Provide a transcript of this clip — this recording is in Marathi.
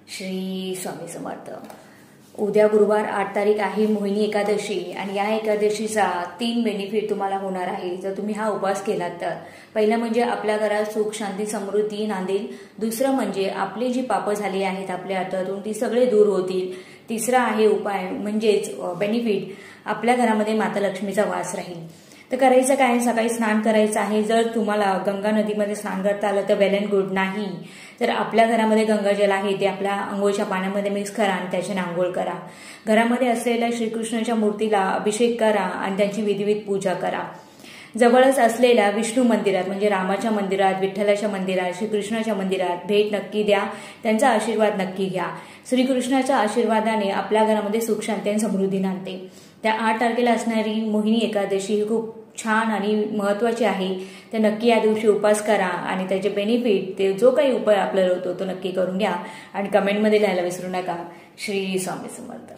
श्री स्वामी समर्थ। उद्या गुरुवार 8 तारीख आहे मोहिनी एकादशी आणि या एकादशीचा 3 बेनिफिट तुम्हाला होणार आहे जर तुम्ही हा उपवास केलात तर। पहिला म्हणजे आपल्या घरात सुख शांती समृद्धी नांदेल। दुसरं म्हणजे आपली जी पापं झाली आहेत आपल्या हातातून ती सगळे दूर होतील। तिसरा आहे उपाय म्हणजेच बेनिफिट, आपल्या घरामध्ये माता लक्ष्मीचा वास राहील। तर करायचं काय, सकाळी स्नान करायचं आहे। जर तुम्हाला गंगा नदीमध्ये स्नान करता आलं तर वेल अँड गुड, नाही तर आपल्या घरामध्ये गंगाजल आहे ते आपल्या अंघोळच्या पाण्यामध्ये मिक्स करा आणि त्याच्याने आंघोळ करा। घरामध्ये असलेल्या श्रीकृष्णाच्या मूर्तीला अभिषेक करा आणि त्यांची विधिवत पूजा करा। जवळच असलेल्या विष्णू मंदिरात म्हणजे रामाच्या मंदिरात, विठ्ठलाच्या मंदिरात, श्रीकृष्णाच्या मंदिरात भेट नक्की द्या, त्यांचा आशीर्वाद नक्की घ्या। श्रीकृष्णाच्या आशीर्वादाने आपल्या घरामध्ये सुख शांती आणि समृद्धी नांदते। त्या 8 तारखेला असणारी मोहिनी एकादशी ही खूप छान आणि महत्त्वाची आहे। तर नक्की या दिवशी उपवास करा आणि त्याचे बेनिफिट, ते जो काही उपाय आपल्याला होतो तो नक्की करून घ्या आणि कमेंटमध्ये लिहायला विसरू नका। श्री स्वामी समर्थ।